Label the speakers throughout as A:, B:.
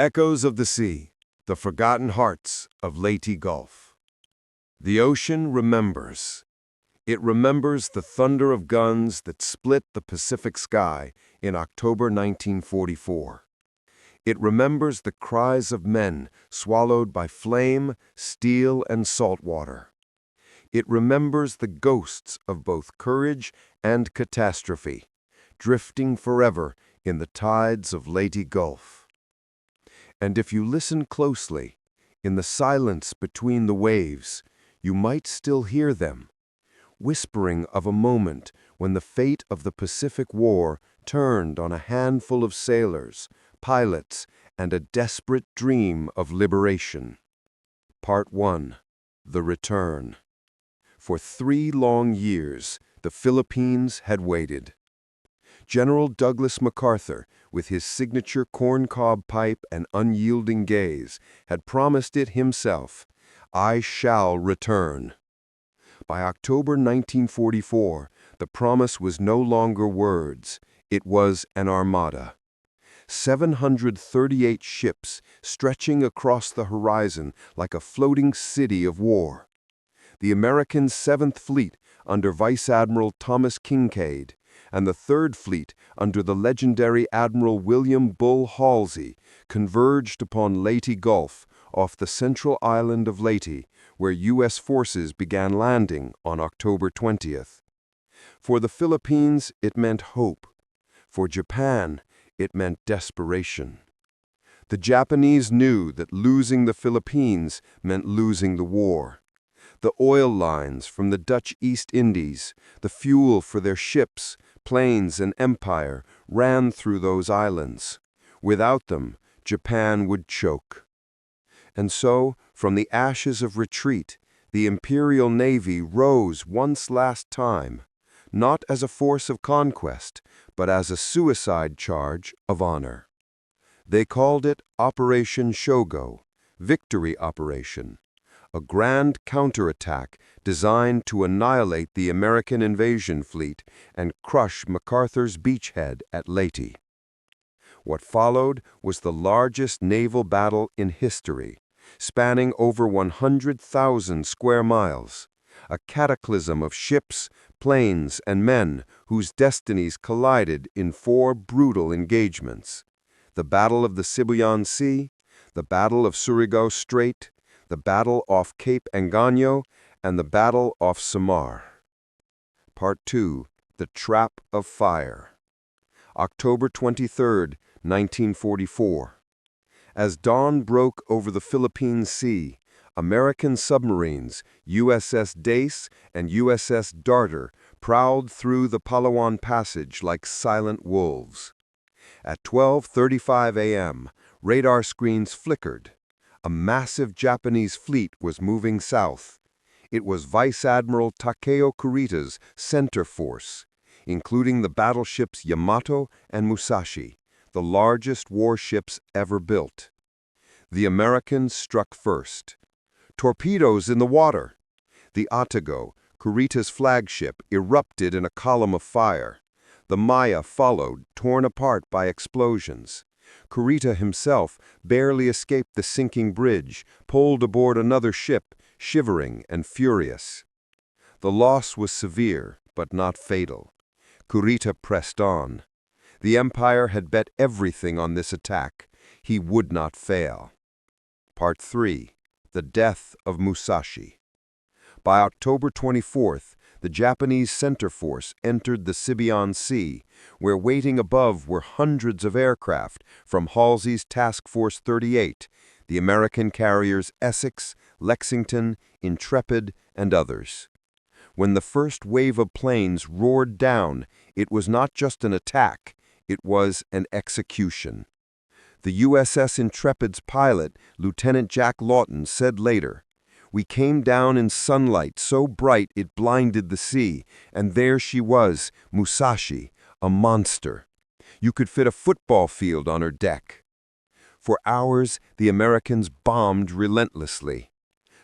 A: Echoes of the sea, the forgotten hearts of Leyte Gulf. The ocean remembers. It remembers the thunder of guns that split the Pacific sky in October 1944. It remembers the cries of men swallowed by flame, steel, and salt water. It remembers the ghosts of both courage and catastrophe, drifting forever in the tides of Leyte Gulf. And if you listen closely, in the silence between the waves, you might still hear them, whispering of a moment when the fate of the Pacific War turned on a handful of sailors, pilots, and a desperate dream of liberation. Part 1. The Return. For 3 long years, the Philippines had waited. General Douglas MacArthur, with his signature corncob pipe and unyielding gaze, had promised it himself, "I shall return." By October 1944, the promise was no longer words, it was an armada. 738 ships stretching across the horizon like a floating city of war. The American 7th Fleet under Vice Admiral Thomas Kinkaid, and the 3rd Fleet under the legendary Admiral William Bull Halsey converged upon Leyte Gulf off the central island of Leyte, where U.S. forces began landing on October 20th. For the Philippines, it meant hope. For Japan, it meant desperation. The Japanese knew that losing the Philippines meant losing the war. The oil lines from the Dutch East Indies, the fuel for their ships, planes, and empire ran through those islands. Without them, Japan would choke. And so, from the ashes of retreat, the Imperial Navy rose once last time, not as a force of conquest, but as a suicide charge of honor. They called it Operation Shogo, Victory Operation, a grand counterattack designed to annihilate the American invasion fleet and crush MacArthur's beachhead at Leyte. What followed was the largest naval battle in history, spanning over 100,000 square miles, a cataclysm of ships, planes, and men whose destinies collided in 4 brutal engagements: the Battle of the Sibuyan Sea, the Battle of Surigao Strait, the Battle off Cape Engano, and the Battle off Samar. Part 2. The Trap of Fire. October 23, 1944. As dawn broke over the Philippine Sea, American submarines, USS Dace and USS Darter, prowled through the Palawan Passage like silent wolves. At 12:35 a.m., radar screens flickered. A massive Japanese fleet was moving south. It was Vice Admiral Takeo Kurita's center force, including the battleships Yamato and Musashi, the largest warships ever built. The Americans struck first. Torpedoes in the water! The Atago, Kurita's flagship, erupted in a column of fire. The Maya followed, torn apart by explosions. Kurita himself barely escaped the sinking bridge, pulled aboard another ship, shivering and furious. The loss was severe, but not fatal. Kurita pressed on. The Empire had bet everything on this attack. He would not fail. Part 3. The Death of Musashi. By October 24th, the Japanese center force entered the Sibuyan Sea, where waiting above were hundreds of aircraft from Halsey's Task Force 38, the American carriers Essex, Lexington, Intrepid, and others. When the first wave of planes roared down, it was not just an attack, it was an execution. The USS Intrepid's pilot, Lieutenant Jack Lawton, said later, "We came down in sunlight so bright it blinded the sea, and there she was, Musashi, a monster. You could fit a football field on her deck." For hours, the Americans bombed relentlessly.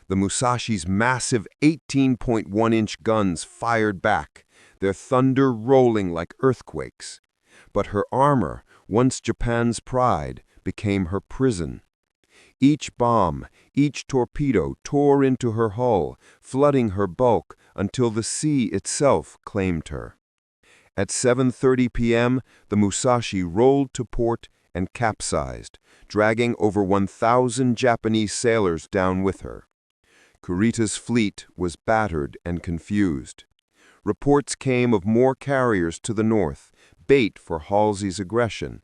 A: The Musashi's massive 18.1-inch guns fired back, their thunder rolling like earthquakes. But her armor, once Japan's pride, became her prison. Each bomb, each torpedo tore into her hull, flooding her bulk until the sea itself claimed her. At 7:30 p.m., the Musashi rolled to port and capsized, dragging over 1,000 Japanese sailors down with her. Kurita's fleet was battered and confused. Reports came of more carriers to the north, bait for Halsey's aggression.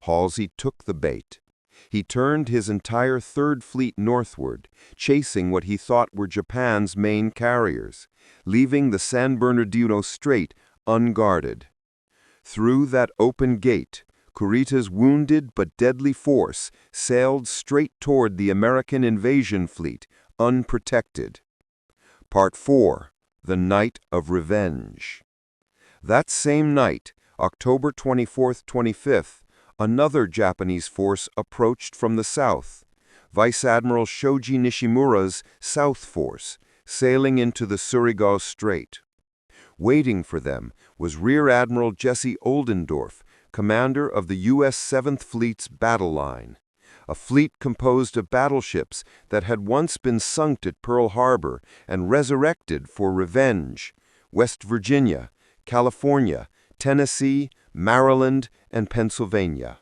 A: Halsey took the bait. He turned his entire Third Fleet northward, chasing what he thought were Japan's main carriers, leaving the San Bernardino Strait unguarded. Through that open gate, Kurita's wounded but deadly force sailed straight toward the American invasion fleet, unprotected. Part 4. The Night of Revenge. That same night, October 24th, 25th, another Japanese force approached from the south, Vice Admiral Shoji Nishimura's South Force, sailing into the Surigao Strait. Waiting for them was Rear Admiral Jesse Oldendorf, commander of the U.S. 7th Fleet's battle line, a fleet composed of battleships that had once been sunk at Pearl Harbor and resurrected for revenge: West Virginia, California, Tennessee, Maryland, and Pennsylvania.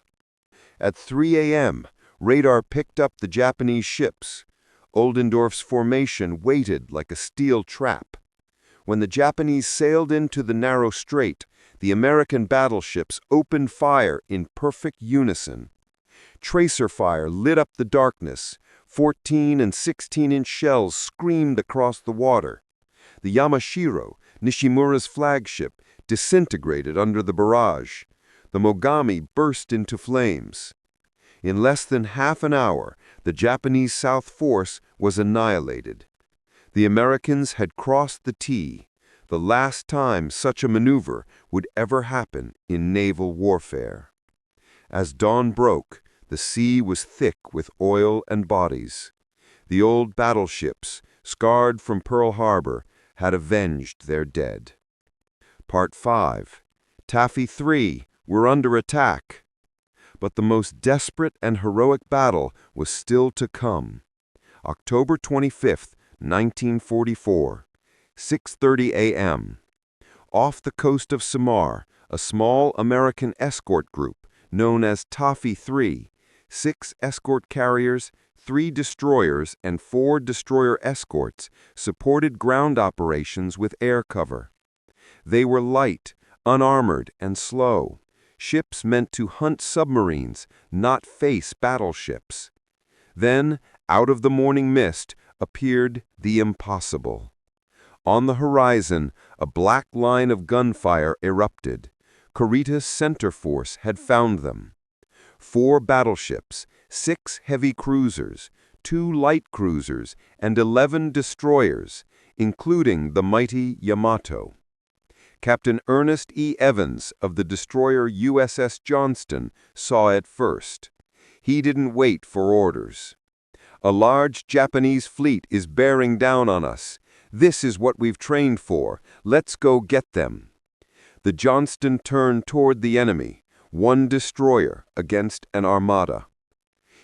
A: At 3 a.m., radar picked up the Japanese ships. Oldendorf's formation waited like a steel trap. When the Japanese sailed into the narrow strait, the American battleships opened fire in perfect unison. Tracer fire lit up the darkness. 14- and 16-inch shells screamed across the water. The Yamashiro, Nishimura's flagship, disintegrated under the barrage. The Mogami burst into flames. In less than half an hour, the Japanese South Force was annihilated. The Americans had crossed the T, the last time such a maneuver would ever happen in naval warfare. As dawn broke, the sea was thick with oil and bodies. The old battleships, scarred from Pearl Harbor, had avenged their dead. Part 5. Taffy 3 were under attack. But the most desperate and heroic battle was still to come. October 25th, 1944, 6:30 a.m. Off the coast of Samar, a small American escort group known as Taffy 3, 6 escort carriers, 3 destroyers, and 4 destroyer escorts supported ground operations with air cover. They were light, unarmored, and slow, ships meant to hunt submarines, not face battleships. Then, out of the morning mist, appeared the impossible. On the horizon, a black line of gunfire erupted. Kurita's center force had found them. 4 battleships, 6 heavy cruisers, 2 light cruisers, and 11 destroyers, including the mighty Yamato. Captain Ernest E. Evans of the destroyer USS Johnston saw it first. He didn't wait for orders. "A large Japanese fleet is bearing down on us. This is what we've trained for. Let's go get them." The Johnston turned toward the enemy, 1 destroyer against an armada.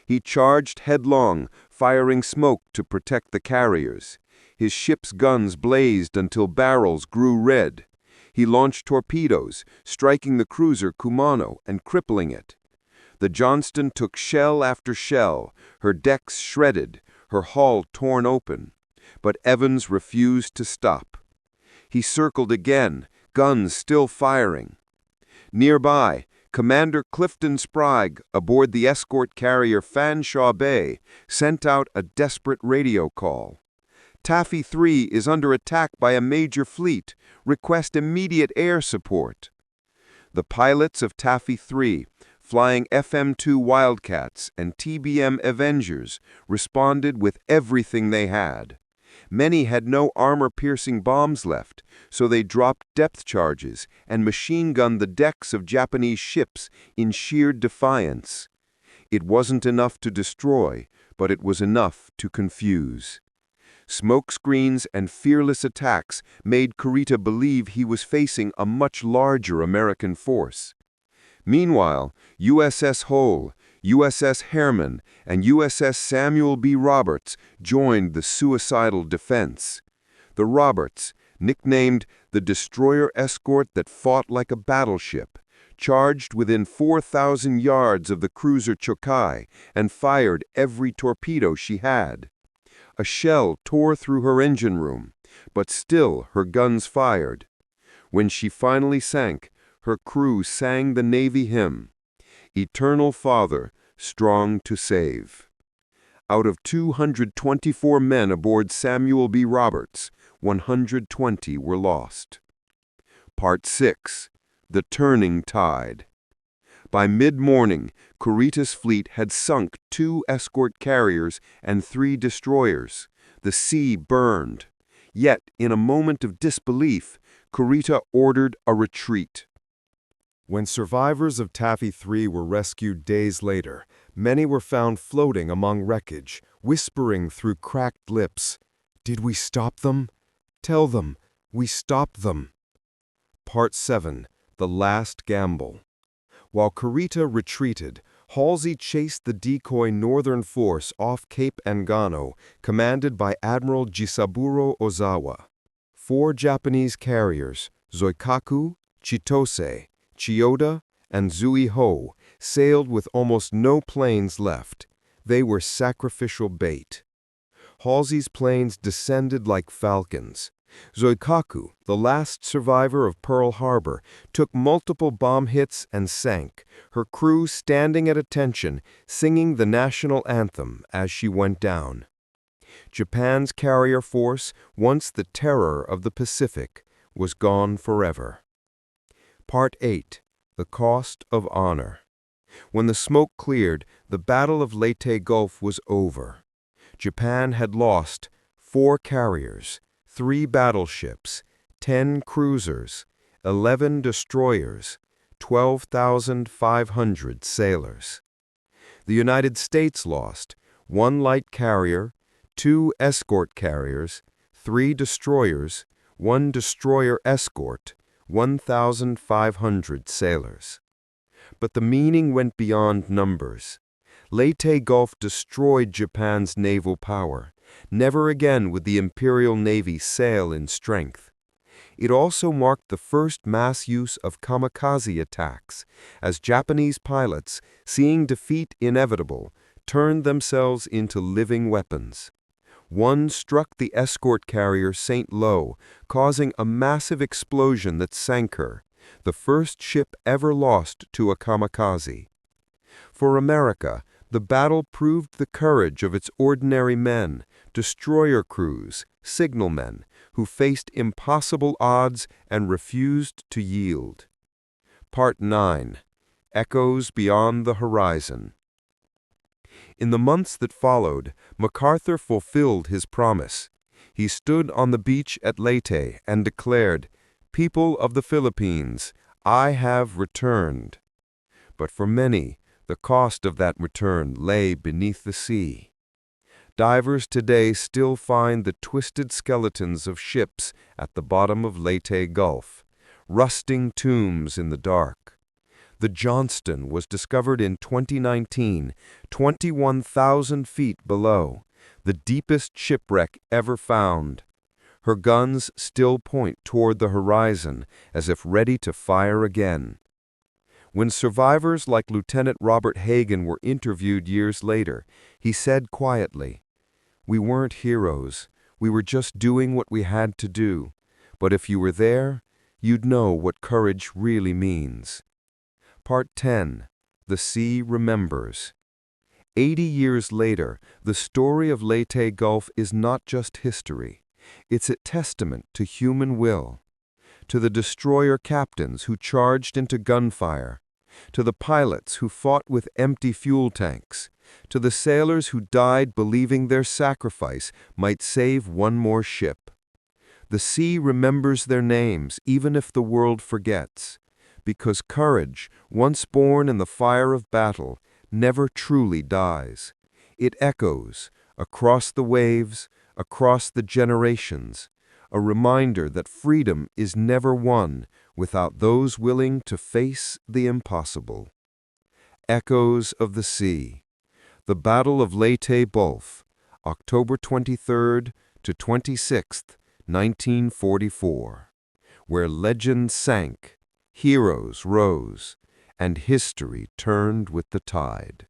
A: He charged headlong, firing smoke to protect the carriers. His ship's guns blazed until barrels grew red. He launched torpedoes, striking the cruiser Kumano and crippling it. The Johnston took shell after shell, her decks shredded, her hull torn open. But Evans refused to stop. He circled again, guns still firing. Nearby, Commander Clifton Sprague, aboard the escort carrier Fanshawe Bay, sent out a desperate radio call. "Taffy 3 is under attack by a major fleet. Request immediate air support." The pilots of Taffy 3, flying FM-2 Wildcats and TBM Avengers, responded with everything they had. Many had no armor-piercing bombs left, so they dropped depth charges and machine-gunned the decks of Japanese ships in sheer defiance. It wasn't enough to destroy, but it was enough to confuse. Smokescreens and fearless attacks made Kurita believe he was facing a much larger American force. Meanwhile, USS Hull, USS Harriman and USS Samuel B. Roberts joined the suicidal defense. The Roberts, nicknamed the destroyer escort that fought like a battleship, charged within 4,000 yards of the cruiser Chokai and fired every torpedo she had. A shell tore through her engine room, but still her guns fired. When she finally sank, her crew sang the Navy hymn, "Eternal Father, strong to save." Out of 224 men aboard Samuel B. Roberts, 120 were lost. Part 6. The Turning Tide. By mid-morning, Kurita's fleet had sunk 2 escort carriers and 3 destroyers. The sea burned. Yet, in a moment of disbelief, Kurita ordered a retreat. When survivors of Taffy 3 were rescued days later, many were found floating among wreckage, whispering through cracked lips, "Did we stop them? Tell them, we stopped them." Part 7. The Last Gamble. While Kurita retreated, Halsey chased the decoy northern force off Cape Angano, commanded by Admiral Jisaburo Ozawa. 4 Japanese carriers, Zoikaku, Chitose, Chiyoda, and Zui-Ho, sailed with almost no planes left. They were sacrificial bait. Halsey's planes descended like falcons. Zoikaku, the last survivor of Pearl Harbor, took multiple bomb hits and sank, her crew standing at attention, singing the national anthem as she went down. Japan's carrier force, once the terror of the Pacific, was gone forever. Part 8. The Cost of Honor. When the smoke cleared, the Battle of Leyte Gulf was over. Japan had lost 4 carriers, 3 battleships, 10 cruisers, 11 destroyers, 12,500 sailors. The United States lost 1 light carrier, 2 escort carriers, 3 destroyers, 1 destroyer escort, 1,500 sailors. But the meaning went beyond numbers. Leyte Gulf destroyed Japan's naval power. Never again would the Imperial Navy sail in strength. It also marked the first mass use of kamikaze attacks, as Japanese pilots, seeing defeat inevitable, turned themselves into living weapons. One struck the escort carrier St. Lo, causing a massive explosion that sank her, the first ship ever lost to a kamikaze. For America, the battle proved the courage of its ordinary men, destroyer crews, signalmen, who faced impossible odds and refused to yield. Part 9. Echoes Beyond the Horizon. In the months that followed, MacArthur fulfilled his promise. He stood on the beach at Leyte and declared, "People of the Philippines, I have returned." But for many, the cost of that return lay beneath the sea. Divers today still find the twisted skeletons of ships at the bottom of Leyte Gulf, rusting tombs in the dark. The Johnston was discovered in 2019, 21,000 feet below, the deepest shipwreck ever found. Her guns still point toward the horizon, as if ready to fire again. When survivors like Lieutenant Robert Hagan were interviewed years later, he said quietly, "We weren't heroes. We were just doing what we had to do. But if you were there, you'd know what courage really means." Part 10. The Sea Remembers. 80 years later, the story of Leyte Gulf is not just history. It's a testament to human will. To the destroyer captains who charged into gunfire, to the pilots who fought with empty fuel tanks, to the sailors who died believing their sacrifice might save one more ship. The sea remembers their names even if the world forgets, because courage, once born in the fire of battle, never truly dies. It echoes across the waves, across the generations, a reminder that freedom is never won without those willing to face the impossible. Echoes of the Sea. The Battle of Leyte Gulf, October 23rd to 26th, 1944, where legends sank, heroes rose, and history turned with the tide.